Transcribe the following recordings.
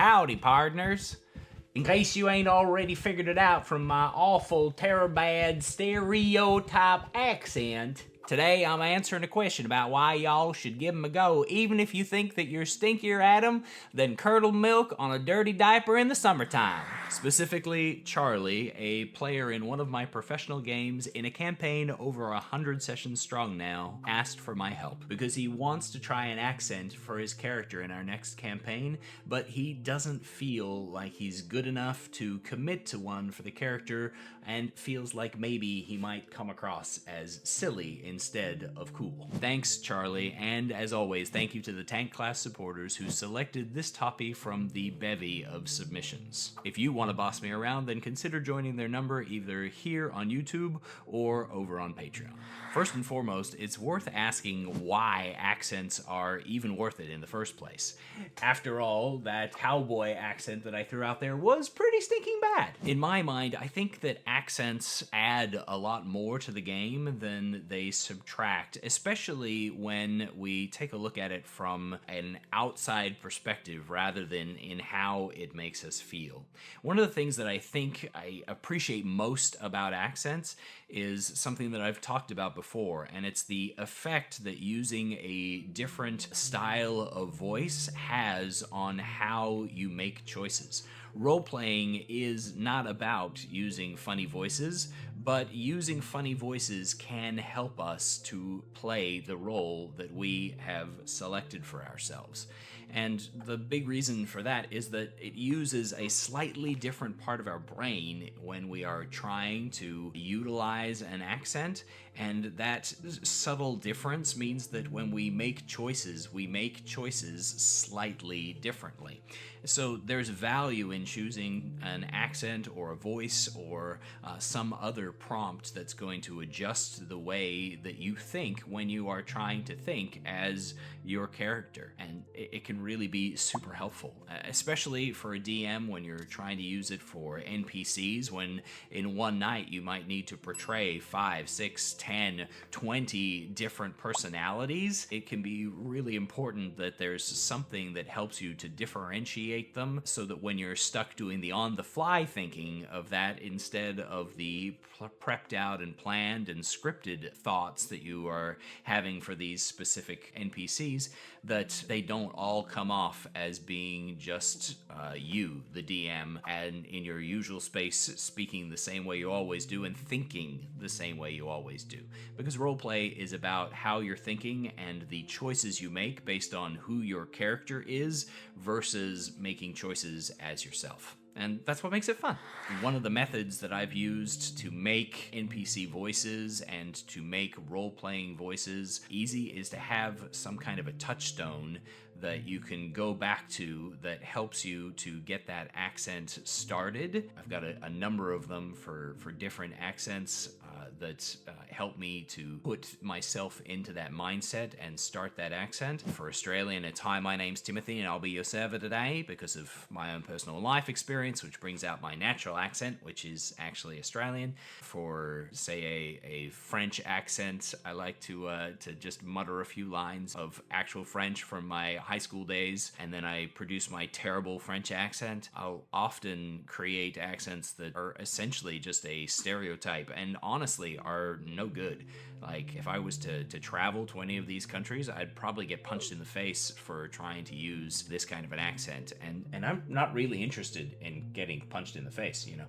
Howdy, partners. In case you ain't already figured it out from my awful, bad stereotype accent, today I'm answering a question about why y'all should give 'em a go, even if you think that you're stinkier at 'em than curdled milk on a dirty diaper in the summertime. Specifically, Charlie, a player in one of my professional games in a campaign over 100 sessions strong now, asked for my help because he wants to try an accent for his character in our next campaign, but he doesn't feel like he's good enough to commit to one for the character and feels like maybe he might come across as silly instead of cool. Thanks, Charlie, and as always, thank you to the Tank Class supporters who selected this topic from the bevy of submissions. If you want to boss me around, then consider joining their number either here on YouTube or over on Patreon. First and foremost, it's worth asking why accents are even worth it in the first place. After all, that cowboy accent that I threw out there was pretty stinking bad. In my mind, I think that accents add a lot more to the game than they subtract, especially when we take a look at it from an outside perspective rather than in how it makes us feel. One of the things that I think I appreciate most about accents is something that I've talked about before, and it's the effect that using a different style of voice has on how you make choices. Role-playing is not about using funny voices, but using funny voices can help us to play the role that we have selected for ourselves. And the big reason for that is that it uses a slightly different part of our brain when we are trying to utilize an accent, and that subtle difference means that when we make choices slightly differently. So there's value in choosing an accent or a voice or some other prompt that's going to adjust the way that you think when you are trying to think as your character. And it can really be super helpful, especially for a DM when you're trying to use it for NPCs, when in one night you might need to portray 5, 6, 10, 20 different personalities. It can be really important that there's something that helps you to differentiate them so that when you're stuck doing the on-the-fly thinking of that instead of the prepped out and planned and scripted thoughts that you are having for these specific NPCs, that they don't all come off as being just you, the DM, and in your usual space speaking the same way you always do and thinking the same way you always do. Because roleplay is about how you're thinking and the choices you make based on who your character is versus making choices as yourself. And that's what makes it fun. One of the methods that I've used to make NPC voices and to make role-playing voices easy is to have some kind of a touchstone that you can go back to that helps you to get that accent started. I've got a number of them for different accents that help me to put myself into that mindset and start that accent. For Australian, it's hi, my name's Timothy and I'll be your server today because of my own personal life experience, which brings out my natural accent, which is actually Australian. For, say, a French accent, I like to just mutter a few lines of actual French from my high school days, and then I produce my terrible French accent. I'll often create accents that are essentially just a stereotype and honestly are no good. Like, if I was to travel to any of these countries, I'd probably get punched in the face for trying to use this kind of an accent. And I'm not really interested in getting punched in the face, you know.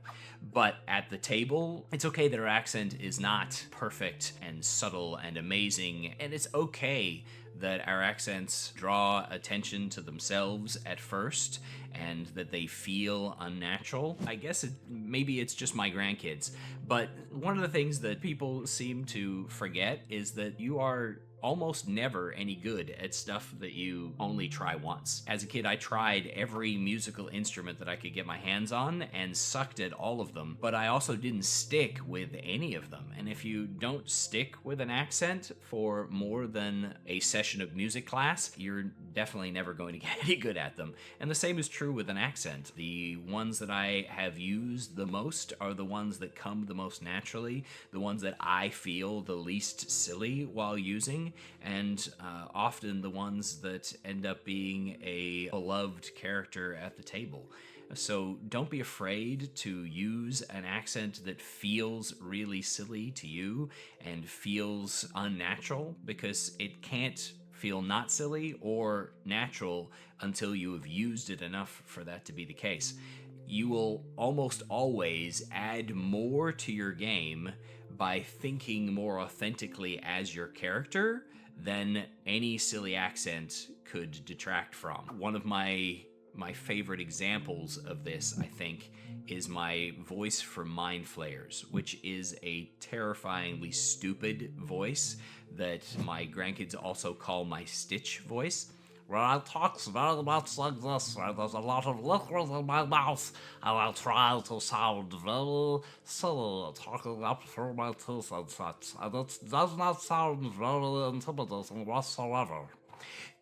But at the table, it's okay that our accent is not perfect and subtle and amazing, and it's okay that our accents draw attention to themselves at first and that they feel unnatural. I guess maybe it's just my grandkids, but one of the things that people seem to forget is that you are almost never any good at stuff that you only try once. As a kid, I tried every musical instrument that I could get my hands on and sucked at all of them, but I also didn't stick with any of them. And if you don't stick with an accent for more than a session of music class, you're definitely never going to get any good at them. And the same is true with an accent. The ones that I have used the most are the ones that come the most naturally, the ones that I feel the least silly while using. charming, and often the ones that end up being a beloved character at the table. So don't be afraid to use an accent that feels really silly to you and feels unnatural, because it can't feel not silly or natural until you have used it enough for that to be the case. You will almost always add more to your game by thinking more authentically as your character than any silly accent could detract from. One of my favorite examples of this, I think, is my voice from Mind Flayers, which is a terrifyingly stupid voice that my grandkids also call my Stitch voice. Well, I talk very much like this, right? There's a lot of liquid in my mouth, and I try to sound very silly, talking up through my teeth and such, and it does not sound very intimidating whatsoever.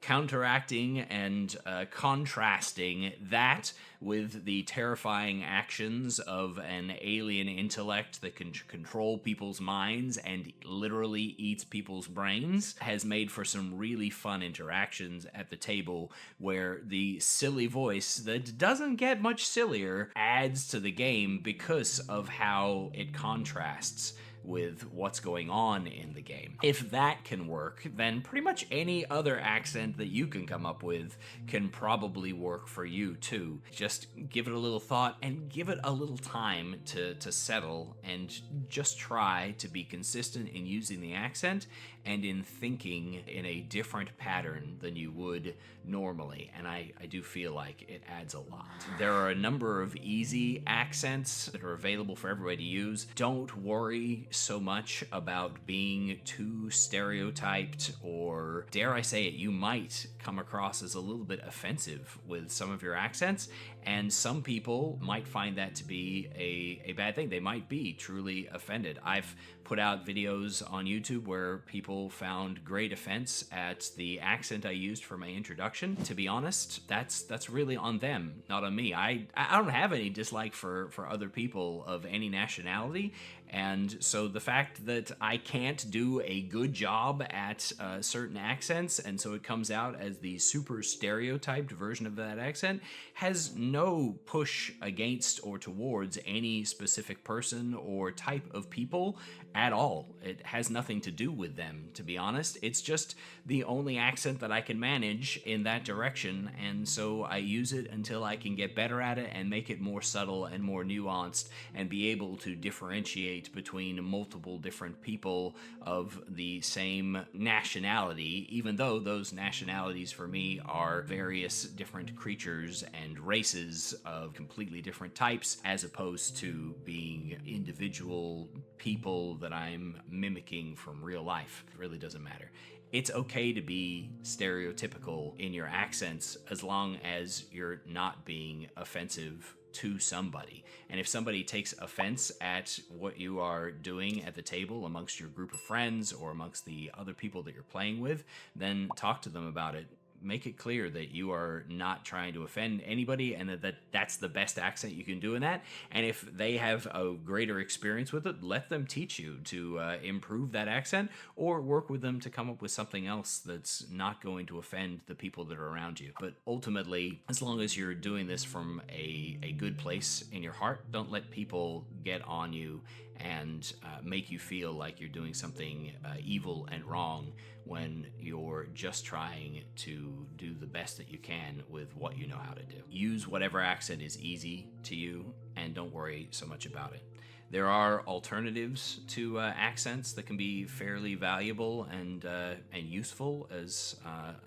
Counteracting and contrasting that with the terrifying actions of an alien intellect that can control people's minds and literally eats people's brains has made for some really fun interactions at the table, where the silly voice that doesn't get much sillier adds to the game because of how it contrasts with what's going on in the game. If that can work, then pretty much any other accent that you can come up with can probably work for you too. Just give it a little thought and give it a little time to settle, and just try to be consistent in using the accent and in thinking in a different pattern than you would normally. And I do feel like it adds a lot. There are a number of easy accents that are available for everybody to use. Don't worry so much about being too stereotyped, or dare I say it, you might come across as a little bit offensive with some of your accents, and some people might find that to be a bad thing. They might be truly offended. I've put out videos on YouTube where people found great offense at the accent I used for my introduction. To be honest, that's really on them, not on me. I don't have any dislike for other people of any nationality, and so the fact that I can't do a good job at certain accents, and so it comes out as the super stereotyped version of that accent, has no push against or towards any specific person or type of people at all. It has nothing to do with them, to be honest. It's just the only accent that I can manage in that direction, and so I use it until I can get better at it and make it more subtle and more nuanced and be able to differentiate between multiple different people of the same nationality, even though those nationalities for me are various different creatures and races of completely different types, as opposed to being individual people that I'm mimicking from real life. It really doesn't matter. It's okay to be stereotypical in your accents as long as you're not being offensive to somebody. And if somebody takes offense at what you are doing at the table amongst your group of friends or amongst the other people that you're playing with, then talk to them about it. Make it clear that you are not trying to offend anybody, and that's the best accent you can do in that. And if they have a greater experience with it, let them teach you to improve that accent, or work with them to come up with something else that's not going to offend the people that are around you. But ultimately, as long as you're doing this from a good place in your heart, don't let people get on you and make you feel like you're doing something evil and wrong when you're just trying to do the best that you can with what you know how to do. Use whatever accent is easy to you, and don't worry so much about it. There are alternatives to accents that can be fairly valuable and useful as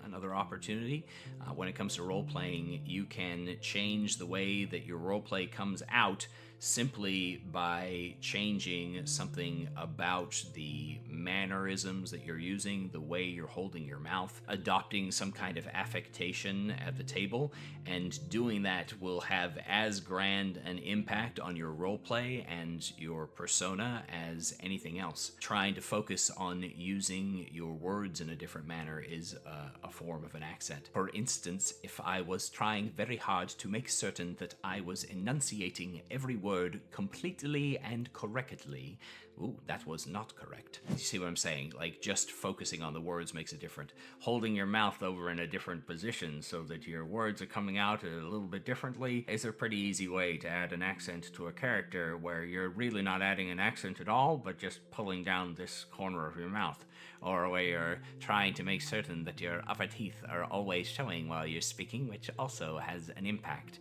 another opportunity. When it comes to role-playing, you can change the way that your role-play comes out simply by changing something about the mannerisms that you're using, the way you're holding your mouth, adopting some kind of affectation at the table, and doing that will have as grand an impact on your roleplay and your persona as anything else. Trying to focus on using your words in a different manner is a form of an accent. For instance, if I was trying very hard to make certain that I was enunciating every word completely and correctly. Ooh, that was not correct. You see what I'm saying? Like, just focusing on the words makes a difference. Holding your mouth over in a different position so that your words are coming out a little bit differently is a pretty easy way to add an accent to a character where you're really not adding an accent at all, but just pulling down this corner of your mouth. Or where you're trying to make certain that your upper teeth are always showing while you're speaking, which also has an impact.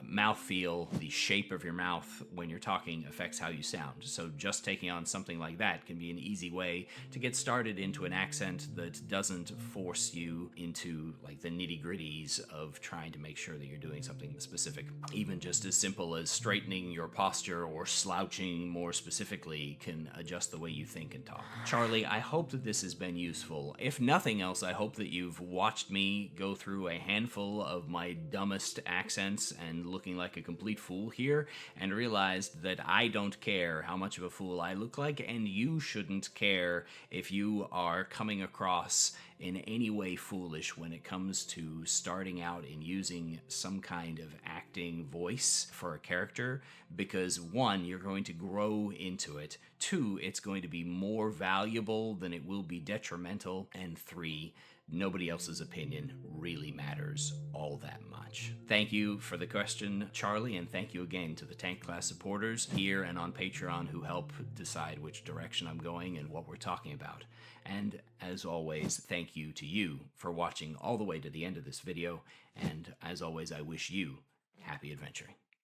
Mouthfeel, the shape of your mouth when you're talking affects how you sound. So just taking on something like that can be an easy way to get started into an accent that doesn't force you into like the nitty-gritties of trying to make sure that you're doing something specific. Even just as simple as straightening your posture or slouching more specifically can adjust the way you think and talk. Charlie, I hope that this has been useful. If nothing else, I hope that you've watched me go through a handful of my dumbest accents and looking like a complete fool here, and realized that I don't care how much of a fool I look like, and you shouldn't care if you are coming across in any way foolish when it comes to starting out in using some kind of acting voice for a character, because one, you're going to grow into it, two, it's going to be more valuable than it will be detrimental, and three, nobody else's opinion really matters all that much. Thank you for the question, Charlie, and thank you again to the Tank Class supporters here and on Patreon who help decide which direction I'm going and what we're talking about. And as always, thank you to you for watching all the way to the end of this video, and as always, I wish you happy adventuring.